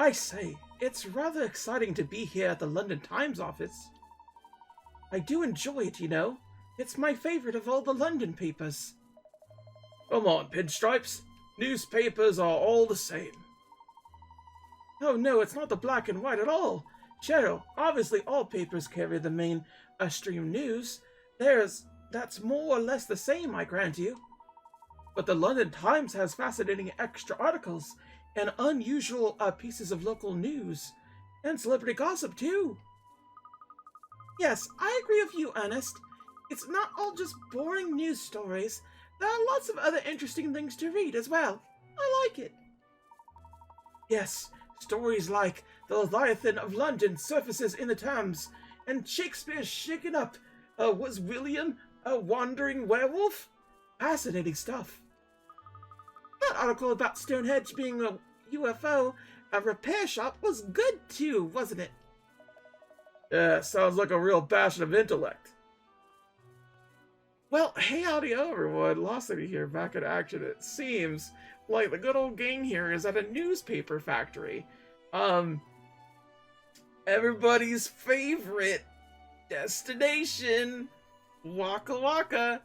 I say, it's rather exciting to be here at the London Times office. I do enjoy it, you know. It's my favorite of all the London papers. Come on, Pinstripes. Newspapers are all the same. Oh no, it's not the black and white at all. Cheryl, obviously all papers carry the main stream news. That's more or less the same, I grant you. But the London Times has fascinating extra articles and unusual pieces of local news. And celebrity gossip, too. Yes, I agree with you, Ernest. It's not all just boring news stories. There are lots of other interesting things to read as well. I like it. Yes, stories like the Leviathan of London surfaces in the Thames, and Shakespeare's shaken up. Was William a wandering werewolf? Fascinating stuff. That article about Stonehenge being a UFO, a repair shop, was good too, wasn't it? Yeah, sounds like a real bastion of intellect. Well, hey howdy everyone, Losity here, back in action. It seems like the good old gang here is at a newspaper factory. Everybody's favorite destination, Waka Waka.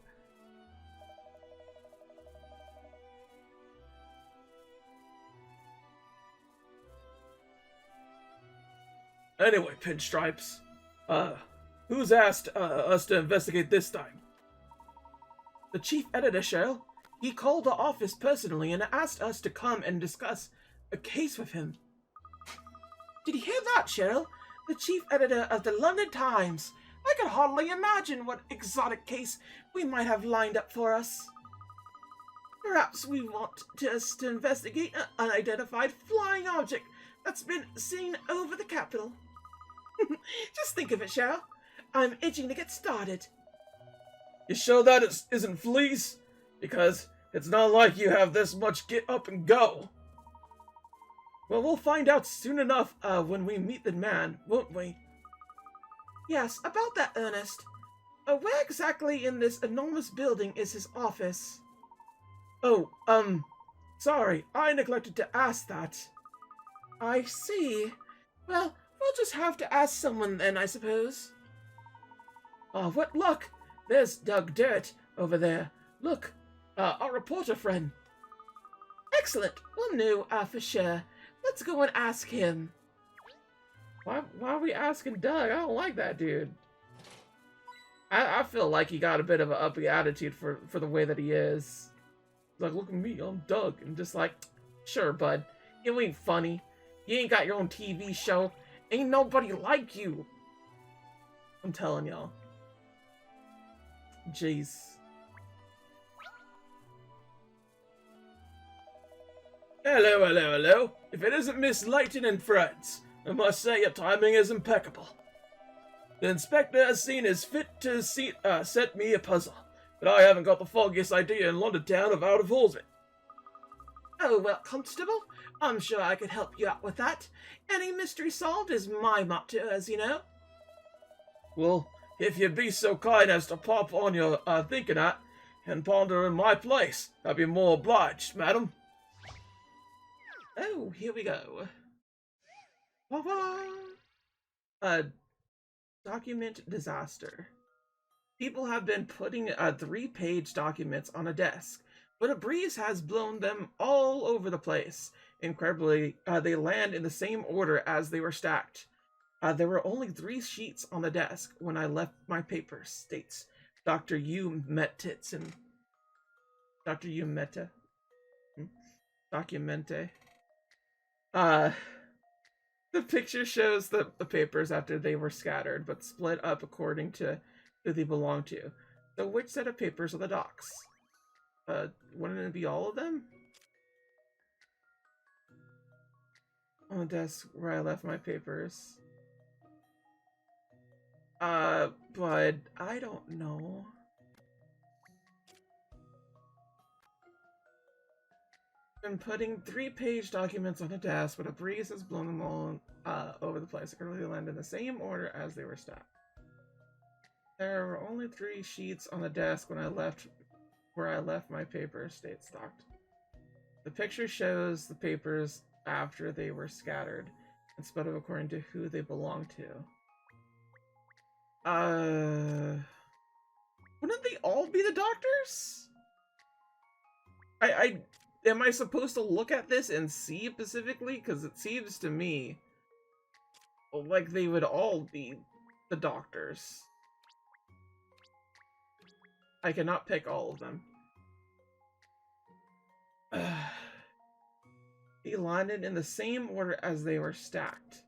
Anyway, Pinstripes, who's asked us to investigate this time? The chief editor, Cheryl. He called the office personally and asked us to come and discuss a case with him. Did you hear that, Cheryl? The chief editor of the London Times. I can hardly imagine what exotic case we might have lined up for us. Perhaps we want us to investigate an unidentified flying object that's been seen over the capital. Just think of it, Cheryl. I'm itching to get started. You sure that isn't fleas? Because it's not like you have this much get up and go. Well, we'll find out soon enough when we meet the man, won't we? Yes, about that, Ernest. Where exactly in this enormous building is his office? Oh, sorry, I neglected to ask that. I see. Well, we'll just have to ask someone then, I suppose. Oh, what luck! There's Doug Dirt over there. Look, our reporter friend. Excellent. Well, no, for sure. Let's go and ask him. Why are we asking Doug? I don't like that dude. I feel like he got a bit of an uppy attitude for the way that he is. Like, look at me, I'm Doug. And just like, sure, bud. You ain't funny. You ain't got your own TV show. Ain't nobody like you. I'm telling y'all. Jeez. Hello, hello, hello. If it isn't Miss Layton and friends, I must say your timing is impeccable. The inspector has seen his fit to set me a puzzle, but I haven't got the foggiest idea in London town of how to solve it. Oh, well, Constable, I'm sure I could help you out with that. Any mystery solved is my motto, as you know. Well, if you'd be so kind as to pop on your thinking hat and ponder in my place, I'd be more obliged, madam. Oh, here we go. Document disaster. People have been putting 3-page documents on a desk, but a breeze has blown them all over the place. Incredibly, they land in the same order as they were stacked. There were only 3 sheets on the desk when I left my papers, states Dr. U. Metitson. Dr. U. Meta? Documente. The picture shows the papers after they were scattered, but split up according to who they belong to. So which set of papers are the docs? Wouldn't it be all of them? On the desk where I left my papers. But I don't know. Been putting 3-page documents on a desk, but a breeze has blown them all over the place. They land in the same order as they were stacked. There were only 3 sheets on the desk when I left where I left my papers, states Doc. The picture shows the papers after they were scattered, instead of according to who they belong to. Wouldn't they all be the doctors? Am I supposed to look at this and see specifically? Because it seems to me like they would all be the doctors. I cannot pick all of them. Be landed in the same order as they were stacked.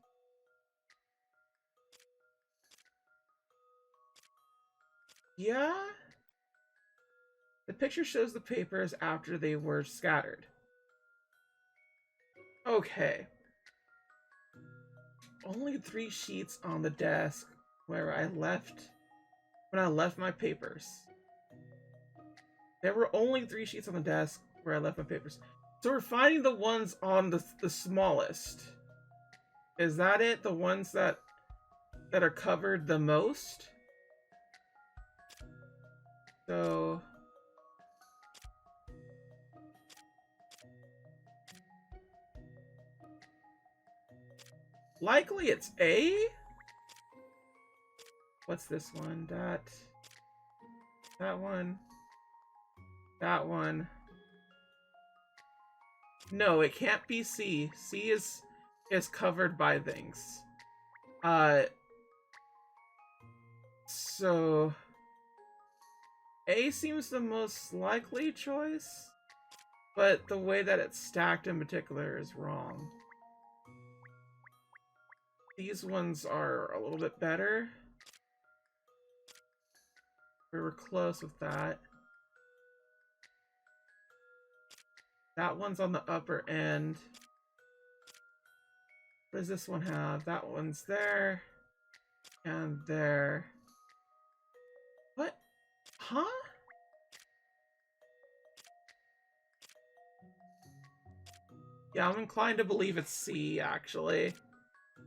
Yeah? The picture shows the papers after they were scattered. Okay. Only 3 sheets on the desk when I left my papers. There were only 3 sheets on the desk where I left my papers. So we're finding the ones on the smallest. Is that it? The ones that are covered the most? So likely it's A? What's this one? That one. That one. No, it can't be C. C is covered by things. So A seems the most likely choice, but the way that it's stacked in particular is wrong. These ones are a little bit better. We were close with that. That one's on the upper end. What does this one have? That one's there. And there. What? Huh? Yeah, I'm inclined to believe it's C, actually.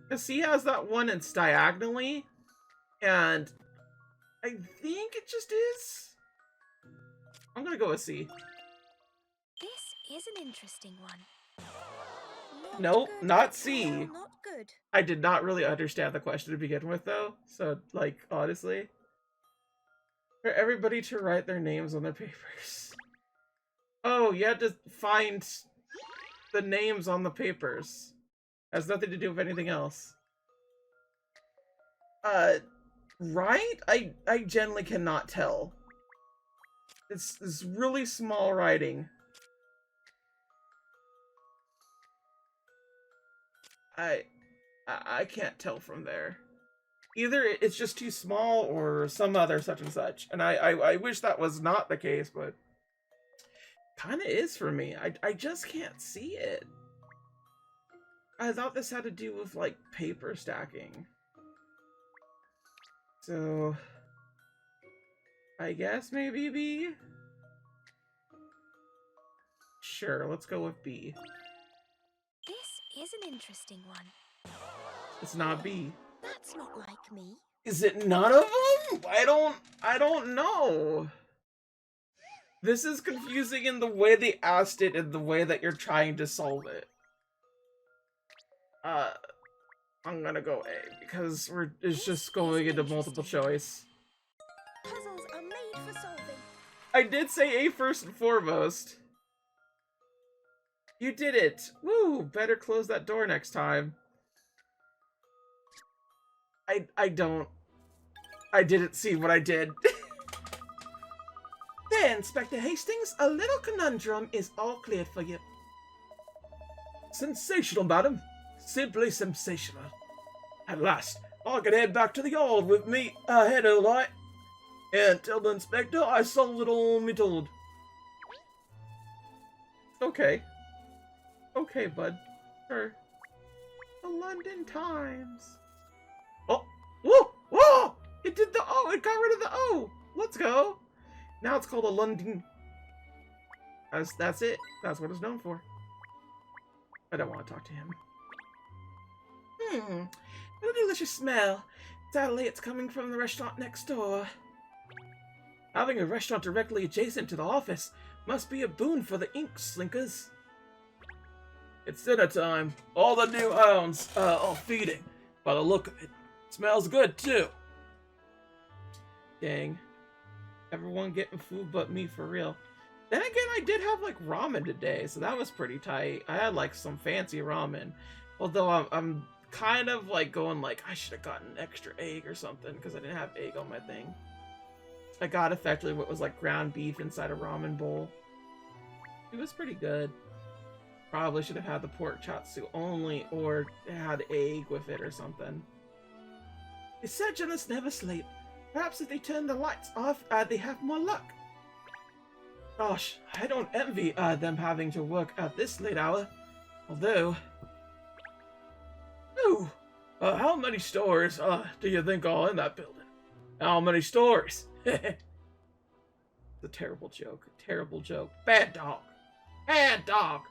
Because C has that one it's diagonally. And I think it just is. I'm gonna go with C. This is an interesting one. Nope, not C. Not good. I did not really understand the question to begin with, though. So, like, honestly. For everybody to write their names on their papers. Oh, you had to find the names on the papers. Has nothing to do with anything else. Right? I generally cannot tell. It's really small writing. I can't tell from there. Either it's just too small or some other such and such. And I wish that was not the case, but kind of is for me. I just can't see it. I thought this had to do with, like, paper stacking. So I guess maybe B? Sure, let's go with B. This is an interesting one. It's not B. That's not like me. Is it none of them? I don't know. This is confusing in the way they asked it and the way that you're trying to solve it. I'm gonna go A because it's just going into multiple choice. Puzzles are made for solving. I did say A first and foremost. You did it! Woo! Better close that door next time. I didn't see what I did. There, Inspector Hastings, a little conundrum is all cleared for you. Sensational, madam. Simply sensational. At last, I can head back to the yard with me ahead of light. And tell the inspector I solved it all me told. Okay. Okay, bud. Sure. The London Times. Oh! Whoa! Whoa! It did the O! It got rid of the O! Let's go! Now it's called a London... That's it. That's what it's known for. I don't want to talk to him. What a delicious smell. Sadly, it's coming from the restaurant next door. Having a restaurant directly adjacent to the office must be a boon for the ink slinkers. It's dinner time. All the new hounds are feeding. By the look of it, smells good too. Dang. Everyone getting food but me for real. Then again, I did have like ramen today, so that was pretty tight. I had like some fancy ramen. Although I'm kind of like going like I should have gotten an extra egg or something because I didn't have egg on my thing. I got effectively what was like ground beef inside a ramen bowl. It was pretty good. Probably should have had the pork chatsu only or had egg with it or something. The surgeons never sleep. Perhaps if they turn the lights off, they have more luck. Gosh, I don't envy them having to work at this late hour. Although... Ooh, how many stores do you think are in that building? How many stores? It's a terrible joke. Terrible joke. Bad dog. Bad dog.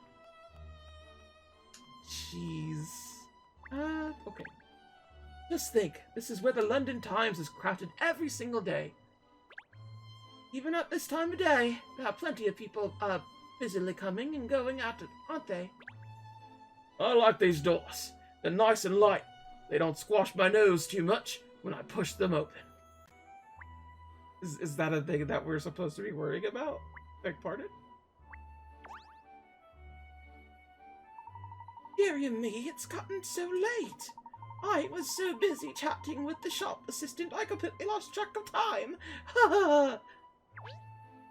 Jeez. Okay. Just think, this is where the London Times is crafted every single day. Even at this time of day, there are plenty of people busily coming and going at it, aren't they? I like these doors. They're nice and light. They don't squash my nose too much when I push them open. Is that a thing that we're supposed to be worrying about? Beg pardon? Dearie me, it's gotten so late. I was so busy chatting with the shop assistant I completely lost track of time. Ha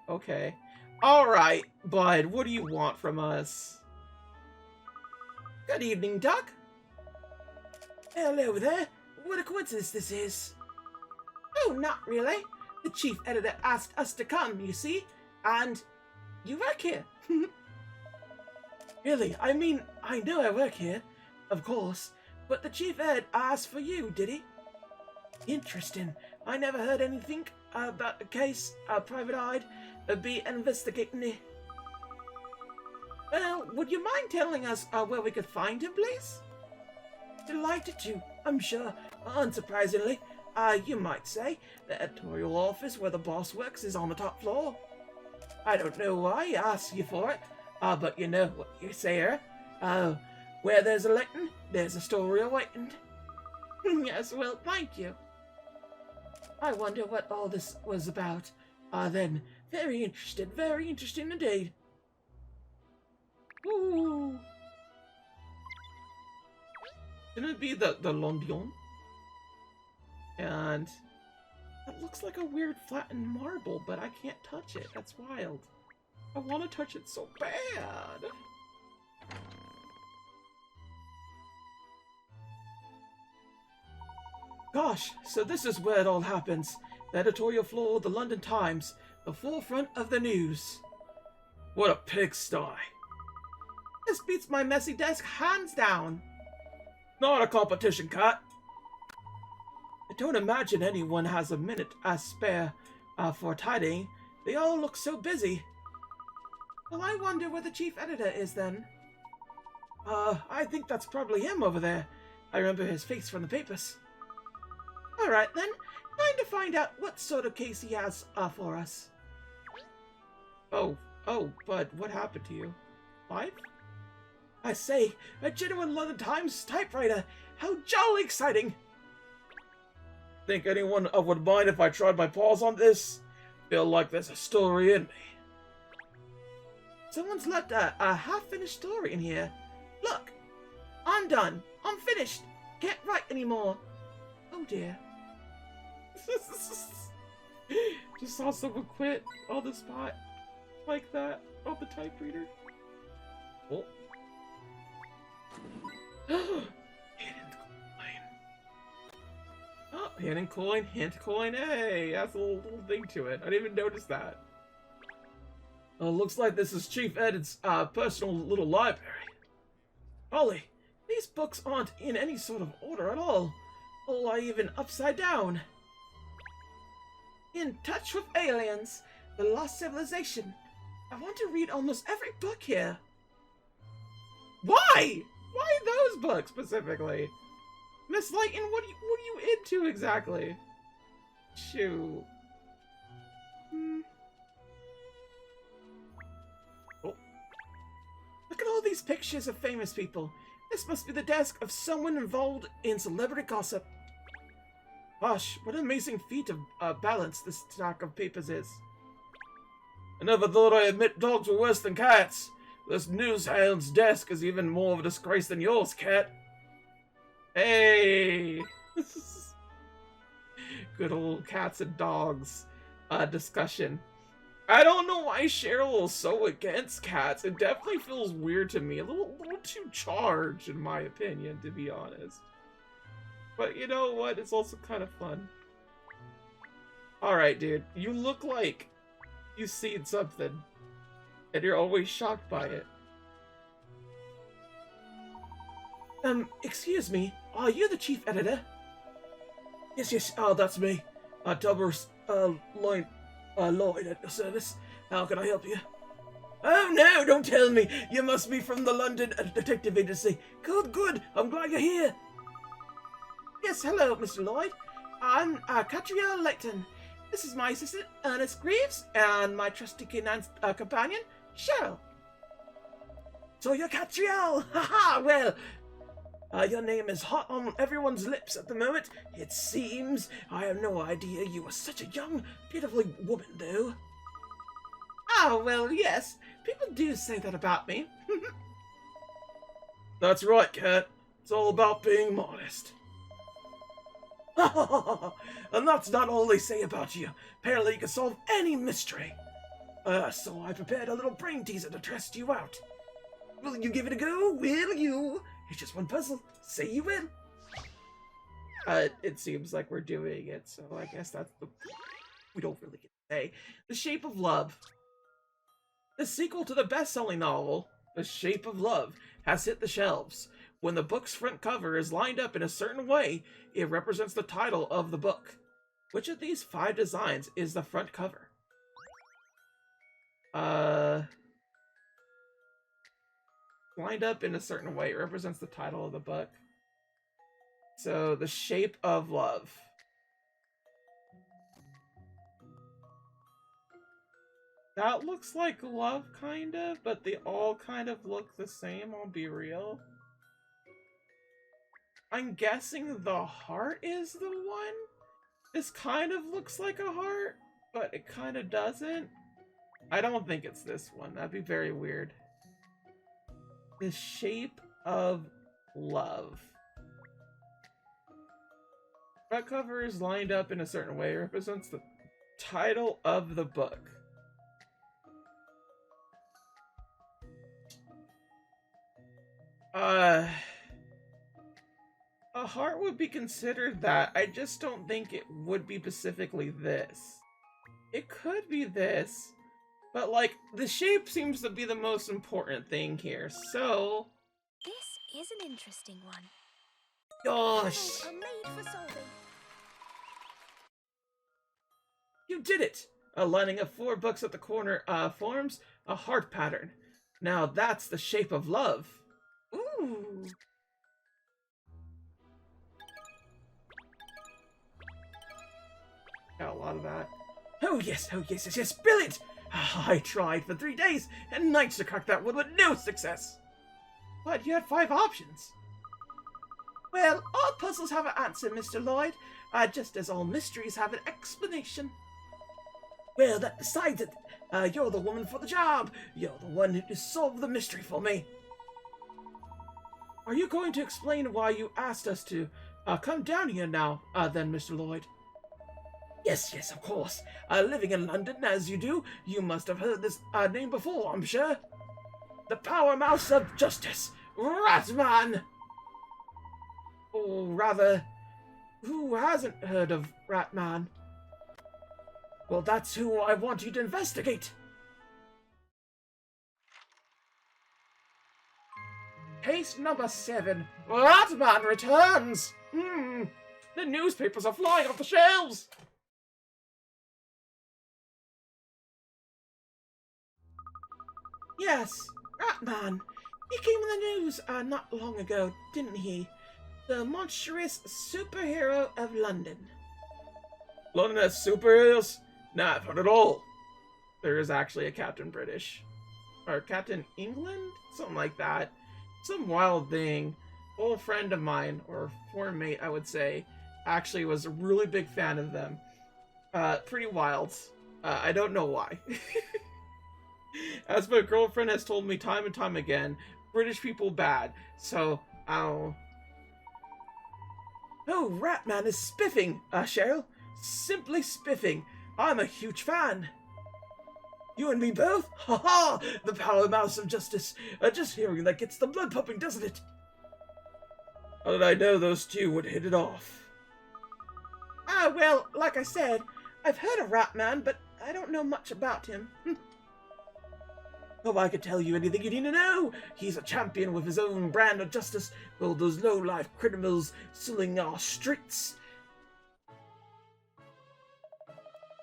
Okay. Alright, bud, what do you want from us? Good evening, Doc. Hello there. What a coincidence this is. Oh, not really. The chief editor asked us to come, you see, and you work here. Really? I mean, I know I work here, of course, but the chief ed asked for you, did he? Interesting. I never heard anything about the case, Private Eyed, be investigating it. Well, would you mind telling us where we could find him, please? Delighted to, I'm sure. Unsurprisingly, you might say, the editorial office where the boss works is on the top floor. I don't know why I asked you for it, but you know what you say here. Where there's a lightning, there's a story awaiting. Yes, well, thank you. I wonder what all this was about. Then, very interesting indeed. Ooh. Shouldn't it be the Londion? And it looks like a weird flattened marble, but I can't touch it. That's wild. I want to touch it so bad. Gosh, so this is where it all happens. The editorial floor of the London Times, the forefront of the news. What a pigsty. This beats my messy desk hands down. Not a competition, Cat. I don't imagine anyone has a minute spare for tidying. They all look so busy. Well, I wonder where the chief editor is then. I think that's probably him over there. I remember his face from the papers. Alright then, time to find out what sort of case he has for us. Oh, Bud, what happened to you? Life? I say, a genuine London Times typewriter! How jolly exciting! Think anyone would mind if I tried my paws on this? Feel like there's a story in me. Someone's left a half-finished story in here. Look! I'm done! I'm finished! Can't write anymore! Oh dear. Just saw someone quit on the spot like that on the typewriter. Oh. Hidden coin, hint coin. Hey, that's a little thing to it. I didn't even notice that. Looks like this is Chief Ed's personal little library. Ollie, these books aren't in any sort of order at all. Or even upside down. In Touch with Aliens, The Lost Civilization. I want to read almost every book here. Why? Why those books specifically? Miss Layton, what are you into exactly? Shoot. Oh. The Look at all these pictures of famous people. This must be the desk of someone involved in celebrity gossip. Gosh, what an amazing feat of balance this stack of papers is. I never thought I'd admit dogs were worse than cats. This newshound's desk is even more of a disgrace than yours, Cat. Hey! Good old cats and dogs discussion. I don't know why Cheryl is so against cats. It definitely feels weird to me. A little too charged, in my opinion, to be honest. But you know what? It's also kind of fun. Alright, dude. You look like you've seen something. And you're always shocked by it. Excuse me. Are you the chief editor? Yes, that's me. Lloyd at your service. How can I help you? Oh no, don't tell me. You must be from the London Detective Agency. Good. I'm glad you're here. Yes, hello, Mr. Lloyd. I'm Katrielle Layton. This is my assistant, Ernest Greaves, and my trusty canine companion, Cheryl. So you're Katrielle! Haha, well, your name is hot on everyone's lips at the moment. It seems. I have no idea you were such a young, beautiful woman, though. Oh, well, yes. People do say that about me. That's right, Kat. It's all about being modest. And that's not all they say about you. Apparently you can solve any mystery. So I prepared a little brain teaser to test you out. Will you give it a go? Will you? It's just one puzzle. Say you will. It seems like we're doing it, so I guess that's the... We don't really get to say. The Shape of Love. The sequel to the best-selling novel, The Shape of Love, has hit the shelves. When the book's front cover is lined up in a certain way, it represents the title of the book. Which of these 5 designs is the front cover? Lined up in a certain way, it represents the title of the book. So, The Shape of Love. That looks like love, kind of, but they all kind of look the same, I'll be real. I'm guessing the heart is the one? This kind of looks like a heart, but it kind of doesn't. I don't think it's this one. That'd be very weird. The Shape of Love. Front cover is lined up in a certain way. It represents the title of the book. A heart would be considered that. I just don't think it would be specifically this. It could be this, but like the shape seems to be the most important thing here. So this is an interesting one. Gosh, Are made for solving. You did it! Lining up 4 books at the corner forms a heart pattern. Now that's the shape of love. Ooh. Got a lot of that. Oh yes, brilliant! I tried for 3 days and nights to crack that one with no success. But you had 5 options. Well, all puzzles have an answer, Mr. Lloyd, just as all mysteries have an explanation. Well, that decides it. You're the woman for the job. You're the one who solved the mystery for me. Are you going to explain why you asked us to come down here now, then, Mr. Lloyd? Yes, of course. Living in London as you do, you must have heard this name before, I'm sure. The Power Mouse of Justice, Ratman! Or rather, who hasn't heard of Ratman? Well, that's who I want you to investigate. Case number 7. Ratman returns! The newspapers are flying off the shelves! Yes, Ratman. He came in the news not long ago, didn't he? The monstrous superhero of London. London has superheroes? Nah, not at all. There is actually a Captain British. or Captain England? Something like that. Some wild thing. Old friend of mine, or former mate, I would say, actually was a really big fan of them. Pretty wild. I don't know why. As my girlfriend has told me time and time again, British people bad. So, Oh, Ratman is spiffing, Cheryl. Simply spiffing. I'm a huge fan. You and me both? Ha ha! The powerhouse of justice. Just hearing that gets the blood pumping, doesn't it? How did I know those two would hit it off? Well, like I said, I've heard of Ratman, but I don't know much about him. Oh, I could tell you anything you need to know. He's a champion with his own brand of justice for all those low-life criminals sullying our streets.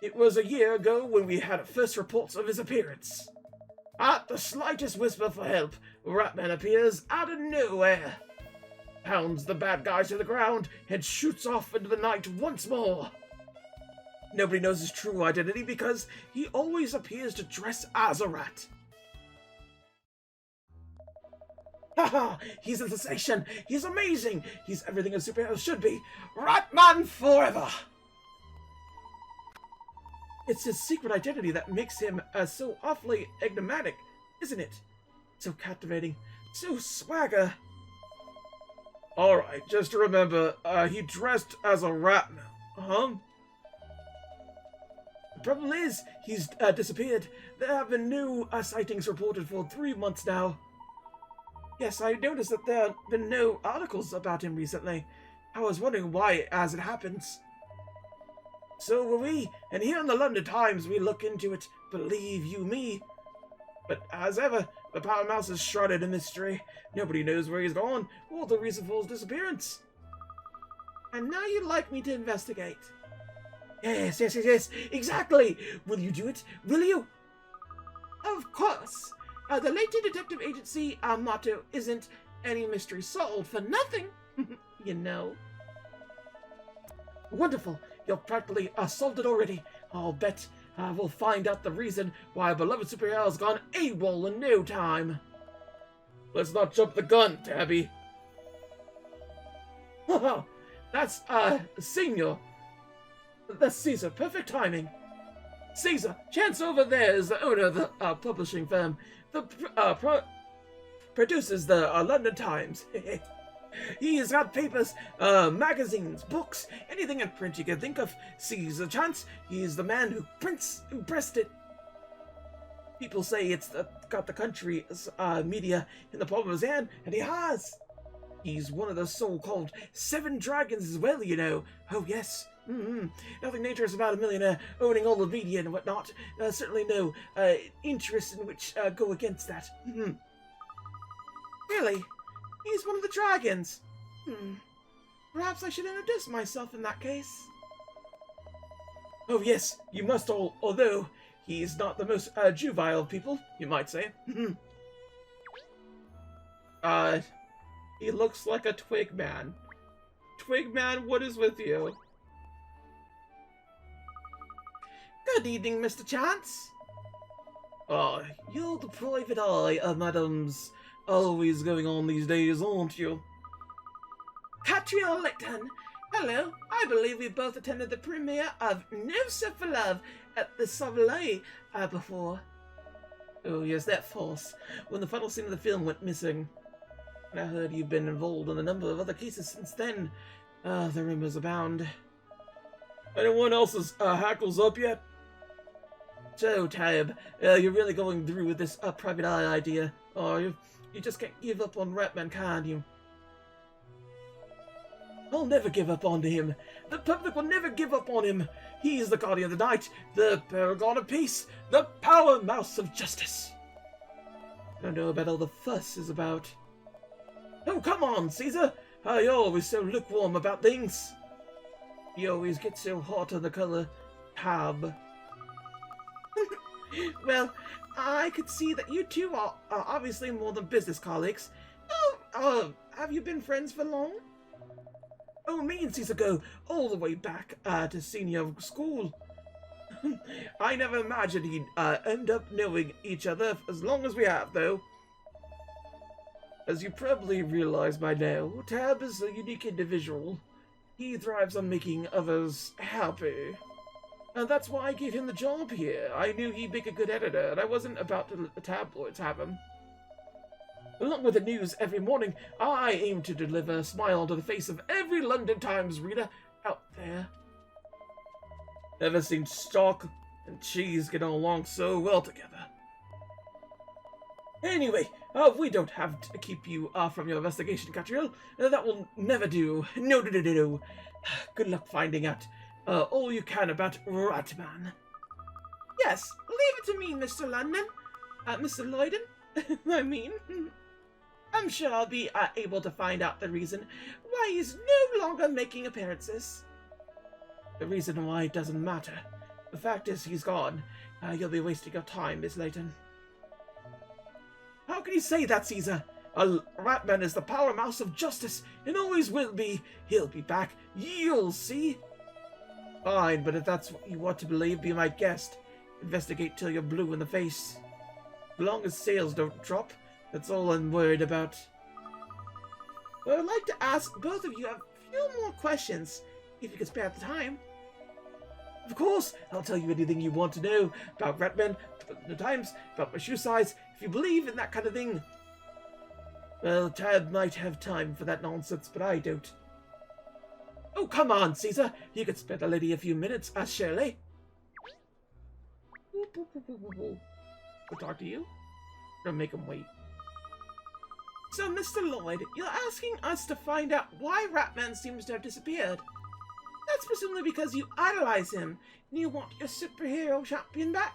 It was a year ago when we had first reports of his appearance. At the slightest whisper for help, Ratman appears out of nowhere, pounds the bad guys to the ground, and shoots off into the night once more. Nobody knows his true identity because he always appears to dress as a rat. Haha, he's a sensation. He's amazing. He's everything a superhero should be. Ratman forever. It's his secret identity that makes him so awfully enigmatic, isn't it? So captivating, so swagger. Alright, just to remember, he dressed as a rat now. The problem is, he's disappeared. There have been no sightings reported for 3 months now. Yes, I noticed that there have been no articles about him recently. I was wondering why as it happens. So were we, and here in the London Times we look into it, believe you me. But as ever, the Power Mouse is shrouded in mystery. Nobody knows where he's gone, or the reason for his disappearance. And now you'd like me to investigate. Yes, exactly! Will you do it? Will you? Of course. The Lady Detective Agency, our motto isn't any mystery solved for nothing, you know. Wonderful. You've practically solved it already. I'll bet we'll find out the reason why our beloved superhero has gone AWOL in no time. Let's not jump the gun, Tabby. That's, Senior. That's Caesar. Perfect timing. Caesar, Chance over there is the owner of the publishing firm that produces the London Times. He's got papers, magazines, books, anything in print you can think of. Caesar Chance, he's the man who pressed it. People say it's got the country's media in the palm of his hand, and he has. He's one of the so-called 7 dragons as well, you know. Oh, yes. Nothing dangerous about a millionaire owning all the media and whatnot. Certainly no interests in which go against that. Really? He's one of the dragons. Perhaps I should introduce myself in that case. Oh yes, you must all, although he's not the most juvenile of people, you might say. He looks like a twig man. Twig man, what is with you? Good evening, Mr. Chance. Oh, you're the private eye of Madam's always going on these days, aren't you? Katrielle Licton. Hello, I believe we both attended the premiere of No Set for Love at the Savoy before. Oh yes, that farce. When the final scene of the film went missing. And I heard you've been involved in a number of other cases since then. The rumors abound. Anyone else's hackles up yet? So, Tab, you're really going through with this private eye idea, are you? You just can't give up on Ratman, can you? I'll never give up on him. The public will never give up on him. He is the guardian of the night, the paragon of peace, the power mouse of justice. I don't know about all the fuss is about. Oh, come on, Caesar. You're always so lukewarm about things. You always get so hot on the color tab. Well, I could see that you two are obviously more than business colleagues. Oh, have you been friends for long? Oh, me and Caesar go all the way back to senior school. I never imagined he'd end up knowing each other as long as we have, though. As you probably realize by now, Tab is a unique individual. He thrives on making others happy. And that's why I gave him the job here. I knew he'd make a good editor, and I wasn't about to let the tabloids have him. Along with the news every morning, I aim to deliver a smile onto the face of every London Times reader out there. Never seen stock and cheese get along so well together. Anyway, we don't have to keep you from your investigation, Katrielle. That will never do. No. Good luck finding out all you can about Ratman. Yes, leave it to me, Mr. London. Mr. Lloyden, I mean. I'm sure I'll be able to find out the reason why he's no longer making appearances. The reason why doesn't matter. The fact is he's gone. You'll be wasting your time, Miss Layton. How can you say that, Caesar? Ratman is the powerhouse of justice, and always will be. He'll be back. You'll see. Fine, but if that's what you want to believe, be my guest. Investigate till you're blue in the face. As long as sales don't drop, that's all I'm worried about. But I'd like to ask both of you a few more questions, if you could spare the time. Of course, I'll tell you anything you want to know about Ratman, about the Times, about my shoe size, if you believe in that kind of thing. Well, Tad might have time for that nonsense, but I don't. Oh, come on, Caesar. You could spare the lady a few minutes, surely. We'll talk to you. Or make him wait. So, Mr. Lloyd, you're asking us to find out why Ratman seems to have disappeared. That's presumably because you idolize him, and you want your superhero champion back?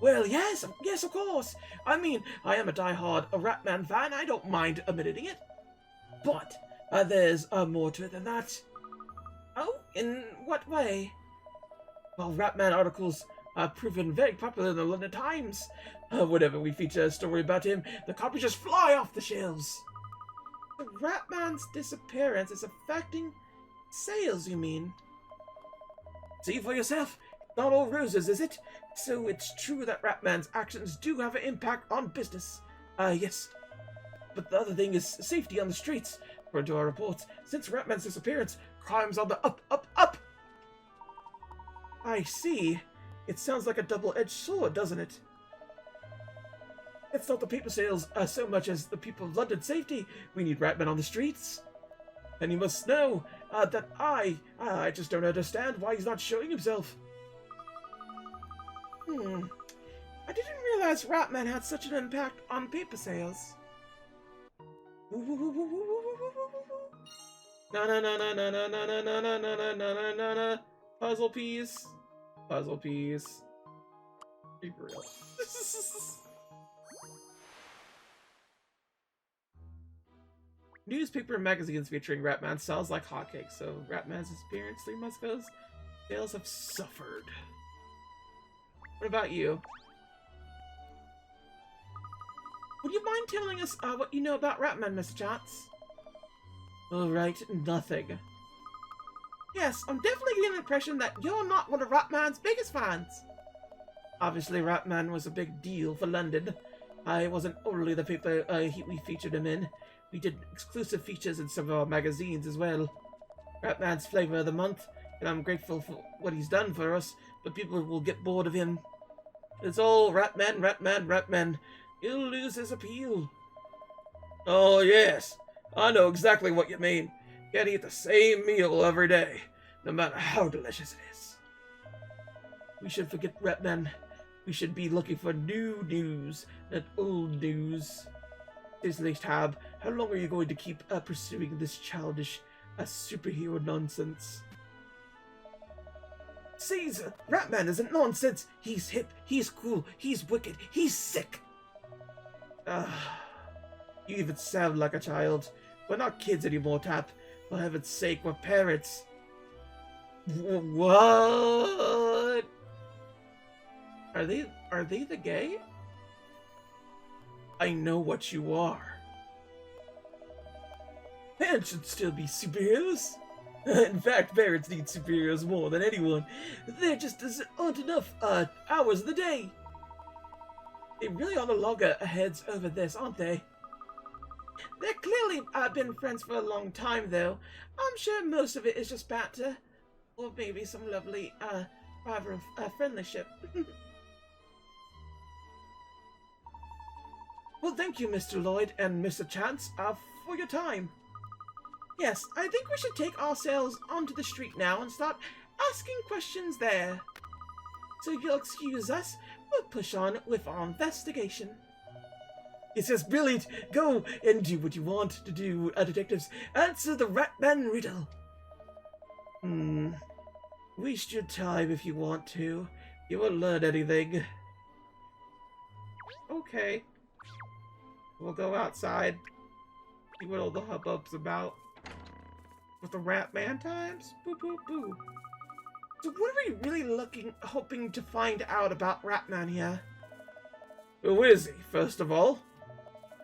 Well, yes, of course. I mean, I am a die-hard Ratman fan, I don't mind admitting it. But, there's more to it than that. Oh, in what way? Well, Ratman articles are proven very popular in the London Times. Whenever we feature a story about him, the copies just fly off the shelves. So Ratman's disappearance is affecting sales, you mean? See for yourself. Not all roses, is it? So it's true that Ratman's actions do have an impact on business. Yes. But the other thing is safety on the streets. According to our reports, since Ratman's disappearance, crime's on the up. I see. It sounds like a double-edged sword, doesn't it? It's not the paper sales so much as the people of London's safety. We need Ratman on the streets. And you must know that I just don't understand why he's not showing himself. I didn't realize Ratman had such an impact on paper sales. No. Puzzle piece. Be real. Newspaper and magazines featuring Ratman sells like hotcakes, so Ratman's disappearance 3 months ago, sales have suffered. What about you? Would you mind telling us what you know about Ratman, Mr. Chance? Alright, nothing. Yes, I'm definitely getting the impression that you're not one of Ratman's biggest fans. Obviously, Ratman was a big deal for London. It wasn't only the paper we featured him in. We did exclusive features in some of our magazines as well. Ratman's flavor of the month, and I'm grateful for what he's done for us, but people will get bored of him. It's all Ratman. He'll lose his appeal. Oh, yes. I know exactly what you mean. Can't eat the same meal every day, no matter how delicious it is. We should forget Ratman. We should be looking for new news, not old news. Seriously, Tab, how long are you going to keep pursuing this childish superhero nonsense? Caesar, Ratman isn't nonsense. He's hip, he's cool, he's wicked, he's sick. You even sound like a child. We're not kids anymore, Tap. For heaven's sake, we're parents. What? Are they the gay? I know what you are. Men should still be superheroes. In fact, parents need superheroes more than anyone. There just aren't enough hours in the day. They really are the loggerheads over this, aren't they? They're clearly been friends for a long time, though. I'm sure most of it is just banter. Or maybe some lovely rival friendship. Well, thank you, Mr. Lloyd and Mr. Chance, for your time. Yes, I think we should take ourselves onto the street now and start asking questions there. So if you'll excuse us, we'll push on with our investigation. It's just brilliant. Go and do what you want to do, detectives. Answer the Ratman riddle. Waste your time if you want to. You won't learn anything. Okay. We'll go outside. See what all the hubbub's about. With the Ratman times? Boo boo boo. So what are we really hoping to find out about Ratman here? Who is he, first of all?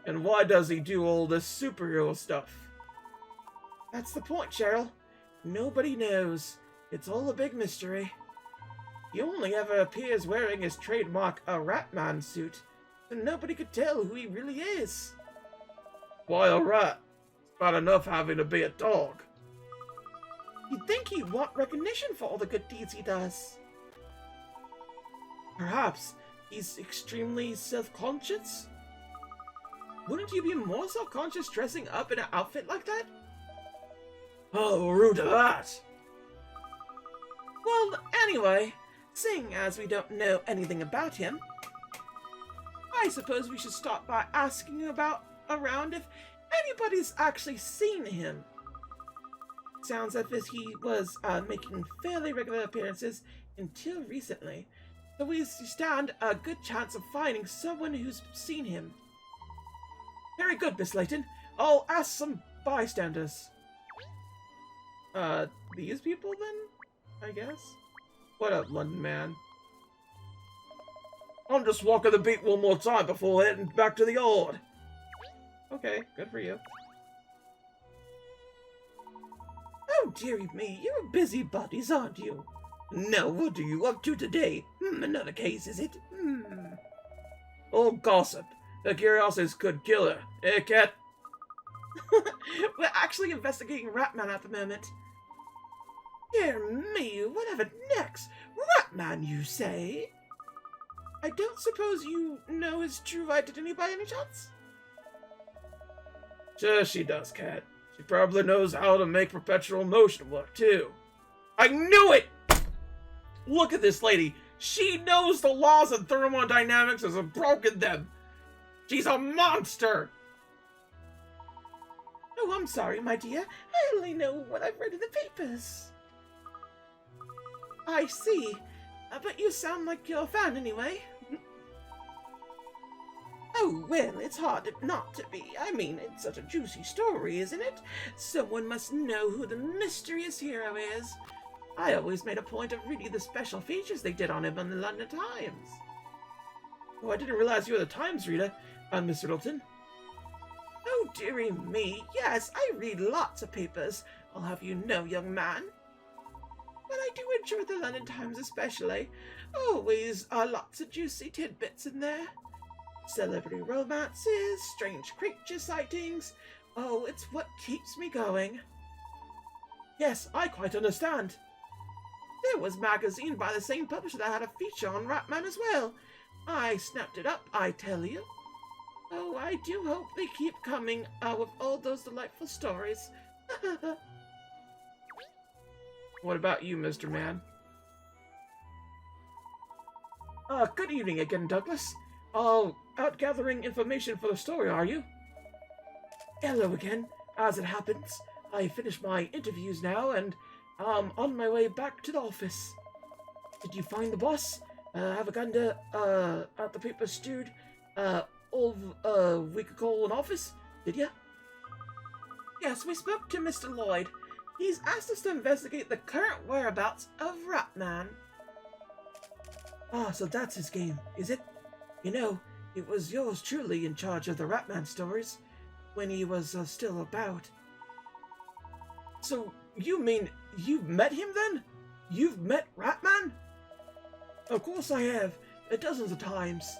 And why does he do all this superhero stuff? That's the point, Cheryl. Nobody knows. It's all a big mystery. He only ever appears wearing his trademark Ratman suit, so nobody could tell who he really is. Why a rat? It's bad enough having to be a dog. You'd think he'd want recognition for all the good deeds he does. Perhaps he's extremely self-conscious? Wouldn't you be more self-conscious dressing up in an outfit like that? Oh, rude of that! Well, anyway, seeing as we don't know anything about him, I suppose we should start by asking around if anybody's actually seen him. Sounds as if he was making fairly regular appearances until recently, so we stand a good chance of finding someone who's seen him. Very good, Miss Layton. I'll ask some bystanders. These people then? I guess? What up, London man? I'm just walking the beat one more time before heading back to the yard. Okay, good for you. Oh, dearie me, you're busy buddies, aren't you? Now, what are you up to today? Another case, is it? Oh, gossip. The curiosities could kill her. Eh, Cat? We're actually investigating Ratman at the moment. Dear me, whatever next? Ratman, you say? I don't suppose you know his true identity by any chance? Sure she does, Cat. She probably knows how to make perpetual motion work, too. I knew it! Look at this lady. She knows the laws of thermodynamics and has broken them. She's a monster! Oh, I'm sorry, my dear. I only know what I've read in the papers. I see. But you sound like you're a fan anyway. Oh, well, it's hard not to be. I mean, it's such a juicy story, isn't it? Someone must know who the mysterious hero is. I always made a point of reading the special features they did on him on the London Times. Oh, I didn't realize you were the Times reader, Miss Littleton. Oh, dearie me, yes, I read lots of papers, I'll have you know, young man. But I do enjoy the London Times especially. Always lots of juicy tidbits in there. Celebrity romances, strange creature sightings. Oh, it's what keeps me going. Yes, I quite understand. There was a magazine by the same publisher that had a feature on Ratman as well. I snapped it up, I tell you. Oh, I do hope they keep coming with all those delightful stories. What about you, Mr. Man? Good evening again, Douglas. Out gathering information for the story, are you? Hello again. As it happens, I finished my interviews now, and I'm on my way back to the office. Did you find the boss? Have a gander at the paper stewed all we could call an office? Did ya? Yes, we spoke to Mr. Lloyd. He's asked us to investigate the current whereabouts of Ratman. Ah, so that's his game, is it? You know, it was yours truly in charge of the Ratman stories when he was still about. So, you mean you've met him then? You've met Ratman? Of course I have, dozens of times.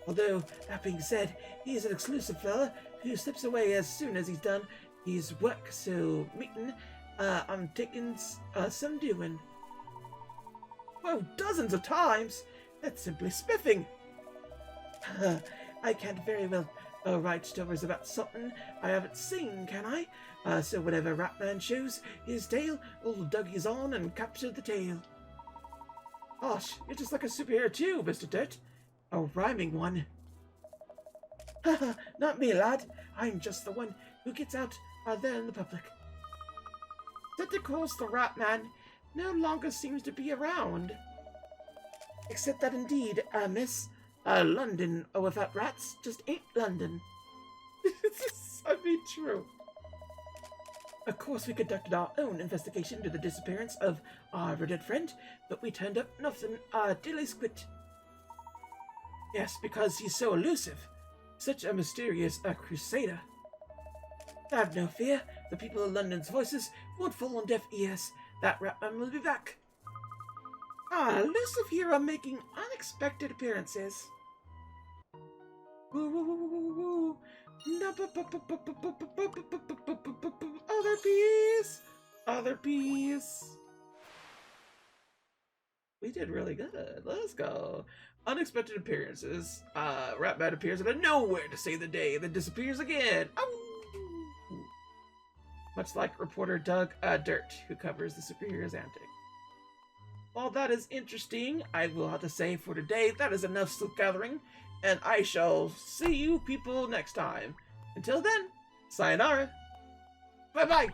Although, that being said, he is an exclusive fella who slips away as soon as he's done his work, so meeting, I'm taking some doing. Well, dozens of times? That's simply spiffing. I can't very well write stories about something I haven't seen, can I? So whenever Ratman shows his tail, old Dougie's on and capture the tail. Gosh, you're just like a superhero too, Mr. Dirt. A rhyming one. Haha, not me, lad. I'm just the one who gets out there in the public. But of course the Ratman no longer seems to be around. Except that indeed, miss, London without rats just ain't London. I mean, true. Of course, we conducted our own investigation into the disappearance of our dead friend, but we turned up nothing dilly squit. Yes, because he's so elusive. Such a mysterious crusader. Have no fear, the people of London's voices won't fall on deaf ears. That Ratman will be back. Elusive hero making unexpected appearances. Woo woo woo woo woo. Other piece. Other piece. We did really good. Let's go. Unexpected appearances. Ratman appears out of nowhere to save the day, then disappears again. Ow! Much like reporter Doug Dirt, who covers the superhero's antics. While that is interesting, I will have to say for today, that is enough sloop gathering, and I shall see you people next time. Until then, sayonara. Bye-bye.